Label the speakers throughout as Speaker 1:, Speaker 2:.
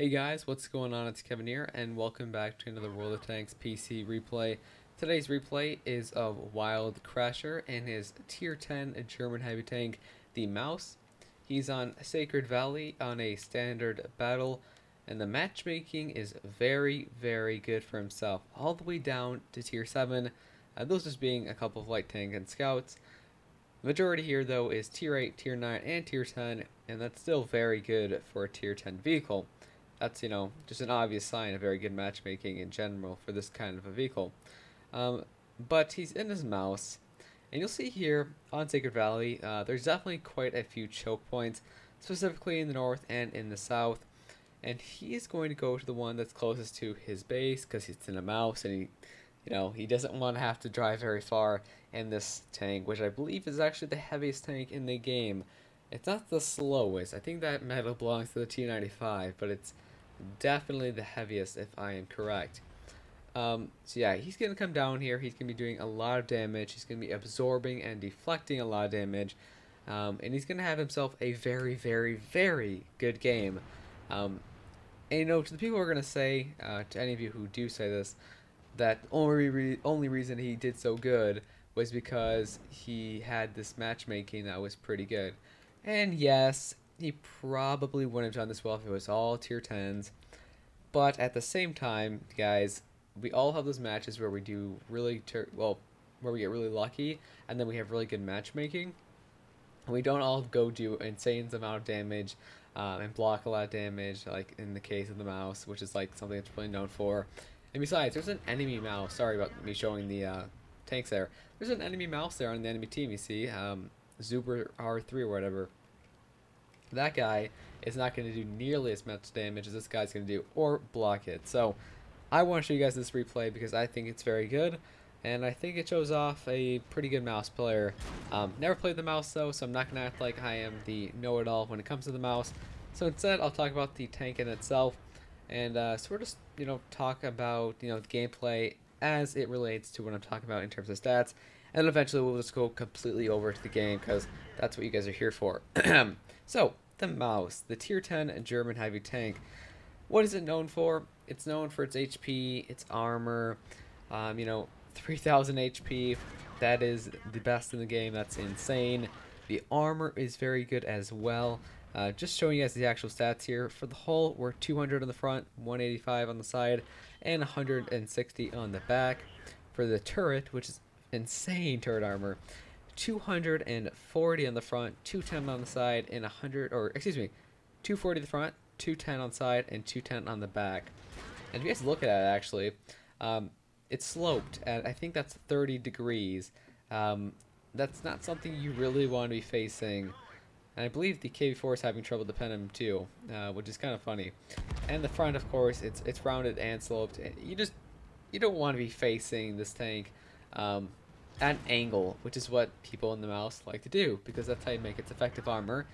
Speaker 1: Hey guys, what's going on? It's Kevin here, and welcome back to another World of Tanks PC replay. Today's replay is of WildCrasher and his Tier 10 German heavy tank, the Mouse. He's on Sacred Valley on a standard battle, and the matchmaking is very, very good for himself, all the way down to Tier 7, those just being a couple of light tank and scouts. The majority here, though, is Tier 8, Tier 9, and Tier 10, and that's still very good for a Tier 10 vehicle. That's, just an obvious sign of very good matchmaking in general for this kind of a vehicle. But he's in his mouse, and you'll see here on Sacred Valley, there's definitely quite a few choke points, specifically in the north and in the south. And he's going to go to the one that's closest to his base because he's in a mouse, and he doesn't want to have to drive very far in this tank, which I believe is actually the heaviest tank in the game. It's not the slowest. I think that medal belongs to the T95, but it's definitely the heaviest if I am correct. So yeah, he's going to come down here. He's going to be doing a lot of damage. He's going to be absorbing and deflecting a lot of damage. And he's going to have himself a very, very, very good game. And to the people who are going to say, to any of you who do say this, that only reason he did so good was because he had this matchmaking that was pretty good. And yes, he probably wouldn't have done this well if it was all tier 10s. But at the same time, guys, we all have those matches where we do really where we get really lucky, and then we have really good matchmaking. And we don't all go do insane amount of damage and block a lot of damage, like in the case of the mouse, which is like something it's really known for. And besides, there's an enemy mouse. Sorry about me showing the tanks there. There's an enemy mouse there on the enemy team, you see. Zuber R3 or whatever. That guy is not going to do nearly as much damage as this guy's going to do, or block it. So I want to show you guys this replay because I think it's very good, and I think it shows off a pretty good mouse player. Never played the mouse though, so I'm not going to act like I am the know-it-all when it comes to the mouse. So instead, I'll talk about the tank in itself, and sort of talk about the gameplay as it relates to what I'm talking about in terms of stats. And then eventually we'll just go completely over to the game because that's what you guys are here for. So, the Mouse, the tier 10 German heavy tank. What is it known for? It's known for its HP, its armor, 3000 HP. That is the best in the game. That's insane. The armor is very good as well. Just showing you guys the actual stats here. For the hull, we're 200 on the front, 185 on the side, and 160 on the back. For the turret, which is insane turret armor, 240 on the front, 210 on the side, and 240 on the front, 210 on the side, and 210 on the back. And if you guys look at it, actually, it's sloped at, I think that's 30 degrees. That's not something you really want to be facing. And I believe the KV4 is having trouble defending him too, which is kind of funny. And the front, of course, it's rounded and sloped. You don't want to be facing this tank at an angle, which is what people in the mouse like to do, because that's how you make its effective armor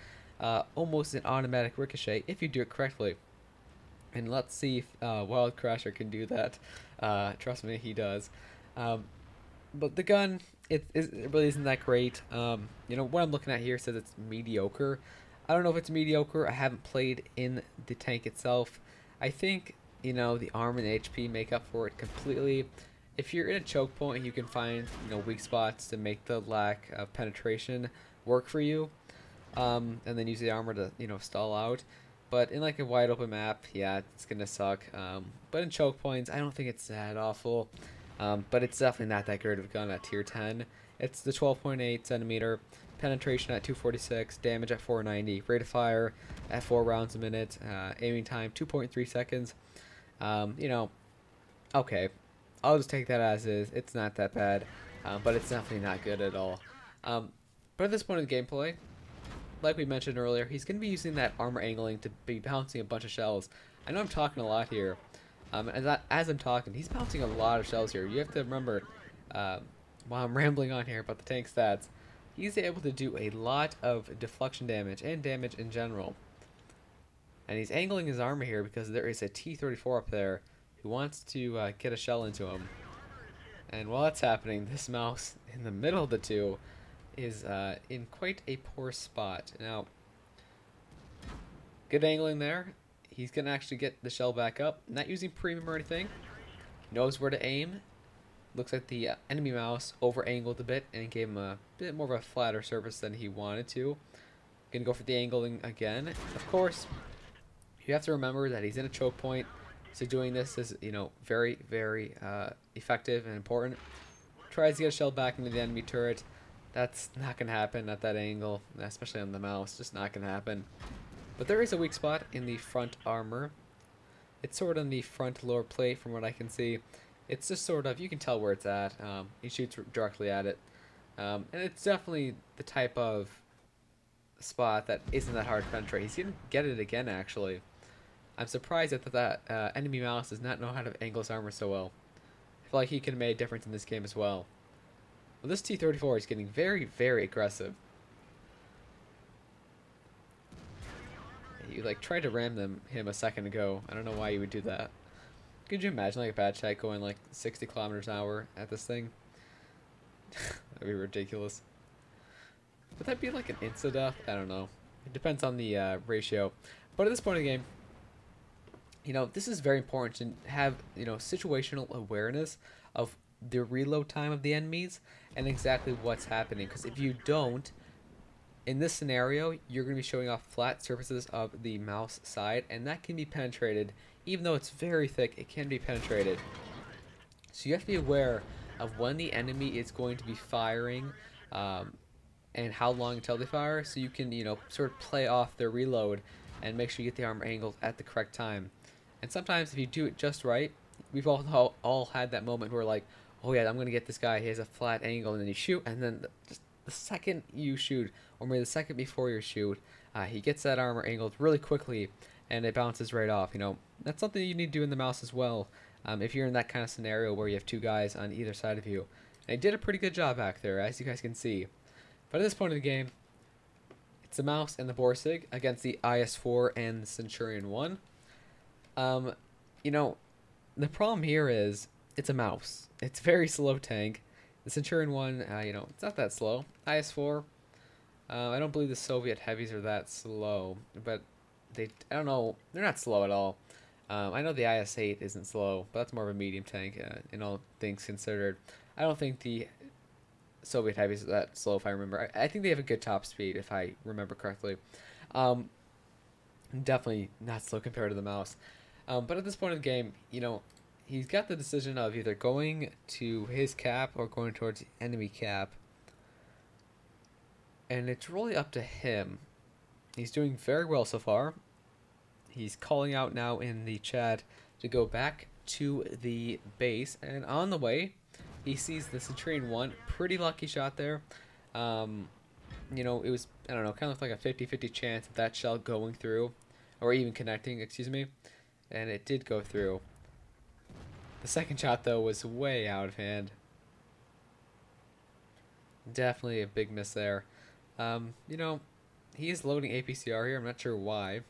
Speaker 1: almost an automatic ricochet if you do it correctly. And let's see if WildCrasher can do that. Trust me, he does. But the gun, it really isn't that great. What I'm looking at here says it's mediocre. I don't know if it's mediocre. I haven't played in the tank itself. I think the armor and the HP make up for it completely. If you're in a choke point, you can find weak spots to make the lack of penetration work for you, and then use the armor to stall out. But in like a wide open map, yeah, it's gonna suck. But in choke points, I don't think it's that awful. But it's definitely not that great of a gun at tier 10. It's the 12.8 centimeter, penetration at 246, damage at 490, rate of fire at 4 rounds a minute, aiming time 2.3 seconds. Okay. I'll just take that as is. It's not that bad, but it's definitely not good at all. But at this point in the gameplay, like we mentioned earlier, he's going to be using that armor angling to be bouncing a bunch of shells. I know I'm talking a lot here, and as I'm talking, he's bouncing a lot of shells here. You have to remember, while I'm rambling on here about the tank stats, he's able to do a lot of deflection damage and damage in general. And he's angling his armor here because there is a T-34 up there who wants to get a shell into him. And while that's happening, this mouse in the middle of the two is in quite a poor spot. Now, good angling there. he's going to actually get the shell back up. Not using premium or anything. Knows where to aim. Looks like the enemy mouse over-angled a bit and gave him a bit more of a flatter surface than he wanted to. Gonna go for the angling again. Of course, you have to remember that he's in a choke point, so doing this is, you know, very, very effective and important. Tries to get a shell back into the enemy turret. That's not gonna happen at that angle, especially on the mouse. Just not gonna happen. But there is a weak spot in the front armor. It's sort of on the front lower plate from what I can see. It's just sort of, you can tell where it's at. He shoots directly at it. And it's definitely the type of spot that isn't that hard to penetrate. He's going to get it again, actually. I'm surprised that enemy mouse does not know how to angle his armor so well. I feel like he could have made a difference in this game as well. Well, this T-34 is getting very, very aggressive. You, like, tried to ram him a second ago. I don't know why you would do that. Could you imagine, like, a bad chat going, like, 60 kilometers an hour at this thing? That'd be ridiculous. Would that be, like, an insta-death? I don't know. It depends on the ratio. But at this point in the game, you know, this is very important to have, you know, situational awareness of the reload time of the enemies and exactly what's happening. Because if you don't, in this scenario, you're going to be showing off flat surfaces of the mouse side, and that can be penetrated. Even though it's very thick, it can be penetrated. So you have to be aware of when the enemy is going to be firing and how long until they fire, so you can, you know, sort of play off their reload and make sure you get the armor angled at the correct time. And sometimes if you do it just right, we've all had that moment where, like, oh yeah, I'm going to get this guy, he has a flat angle, and then you shoot, and then just the second you shoot, or maybe the second before you shoot, he gets that armor angled really quickly, and it bounces right off. You know, that's something you need to do in the mouse as well, if you're in that kind of scenario where you have two guys on either side of you. And he did a pretty good job back there, as you guys can see. But at this point in the game, it's the mouse and the Borsig against the IS-4 and the Centurion 1. You know, the problem here is it's a mouse. It's a very slow tank. The Centurion 1, you know, it's not that slow. IS-4, I don't believe the Soviet heavies are that slow, but I don't know, they're not slow at all. I know the IS-8 isn't slow, but that's more of a medium tank, in all things considered. I don't think the Soviet heavies are that slow, if I remember. I think they have a good top speed, if I remember correctly. Definitely not slow compared to the mouse. But at this point in the game, you know, he's got the decision of either going to his cap or going towards the enemy cap. And it's really up to him. He's doing very well so far. He's calling out now in the chat to go back to the base. And on the way, he sees the Centurion 1. Pretty lucky shot there. You know, it was, I don't know, kind of like a 50-50 chance of that shell going through. Or even connecting, excuse me. And it did go through. The second shot, though, was way out of hand. Definitely a big miss there. You know, he is loading APCR here. I'm not sure why.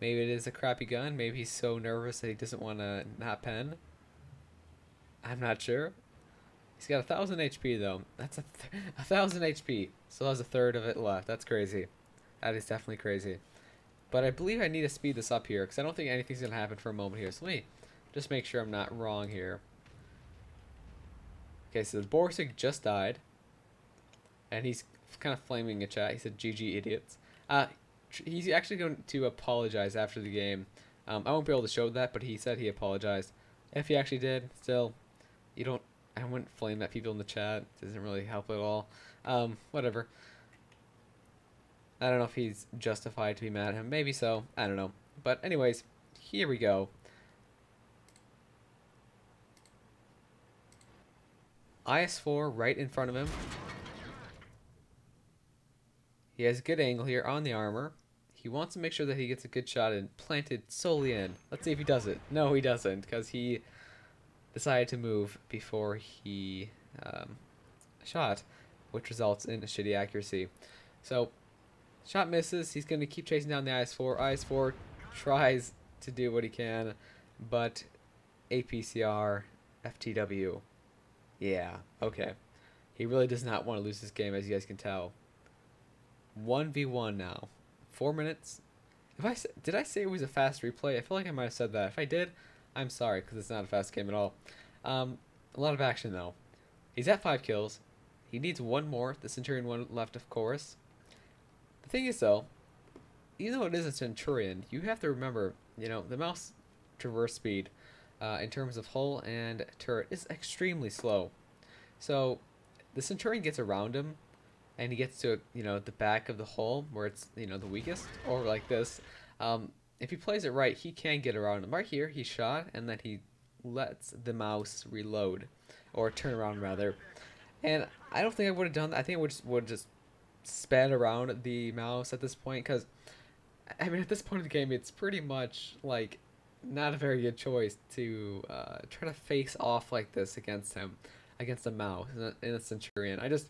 Speaker 1: Maybe it is a crappy gun. Maybe he's so nervous that he doesn't want to not pen. I'm not sure. He's got 1,000 HP, though. That's 1,000 HP. Still has a third of it left. That's crazy. That is definitely crazy. But I believe I need to speed this up here, because I don't think anything's going to happen for a moment here. So let me just make sure I'm not wrong here. Okay, so the Borsig just died. And he's kind of flaming a chat. He said, GG, idiots. He's actually going to apologize after the game. I won't be able to show that, but he said he apologized. If he actually did, still, I wouldn't flame at people in the chat. It doesn't really help at all. Whatever. I don't know if he's justified to be mad at him. Maybe so. I don't know. But anyways, here we go. IS-4 right in front of him. He has a good angle here on the armor. He wants to make sure that he gets a good shot and planted solely in. Let's see if he does it. No, he doesn't, because he decided to move before he shot, which results in a shitty accuracy. So, shot misses. He's going to keep chasing down the IS-4. IS-4 tries to do what he can, but APCR, FTW. Yeah, okay. He really does not want to lose this game, as you guys can tell. 1v1 now. 4 minutes Did I say it was a fast replay? I feel like I might have said that. If I did, I'm sorry because it's not a fast game at all. A lot of action though. He's at 5 kills. He needs one more. The Centurion one left, of course. The thing is though, even though it is a Centurion, you have to remember, the mouse traverse speed in terms of hull and turret is extremely slow. So the Centurion gets around him and he gets to the back of the hull where it's the weakest, or like this. If he plays it right, he can get around him. Right here, he shot and then he lets the mouse reload or turn around rather. And I don't think I would have done that. I think I would just sped around the mouse at this point because I mean at this point of the game it's pretty much like not a very good choice to try to face off like this against him, against a mouse in a Centurion. I just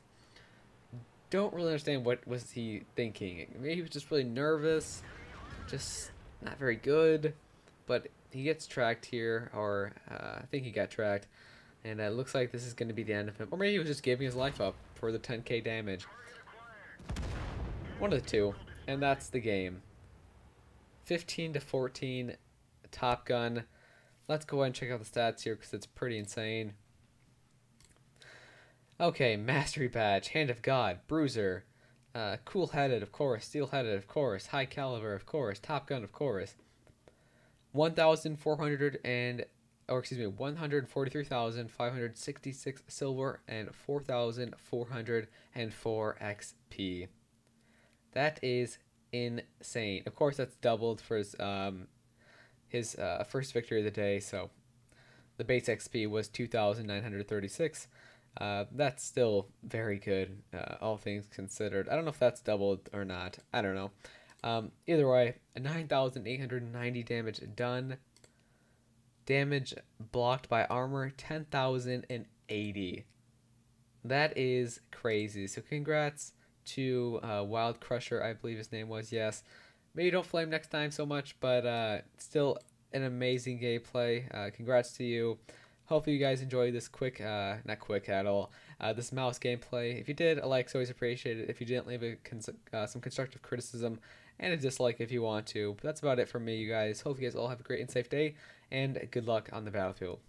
Speaker 1: don't really understand what was he thinking. Maybe he was just really nervous, just not very good. But he gets tracked here, or I think he got tracked, and it looks like this is going to be the end of him. Or maybe he was just giving his life up for the 10k damage. One of the two, and that's the game. 15-14, Top Gun. Let's go ahead and check out the stats here because it's pretty insane. Okay, Mastery Badge, Hand of God, Bruiser, Cool-Headed, of course, Steel-Headed, of course, High Caliber, of course, Top Gun, of course. 143,566 silver and 4,404 XP. That is insane. Of course, that's doubled for his first victory of the day. So the base XP was 2,936. That's still very good, all things considered. I don't know if that's doubled or not. I don't know. Either way, 9,890 damage done. Damage blocked by armor, 10,080. That is crazy. So congrats to WildCrasher, I believe his name was. Yes. Maybe don't flame next time so much, but still an amazing gameplay. Congrats to you. Hopefully you guys enjoyed this quick, not quick at all, this mouse gameplay. If you did, a like's always appreciated. If you didn't, leave some constructive criticism and a dislike if you want to. But that's about it from me, you guys. Hope you guys all have a great and safe day, and good luck on the battlefield.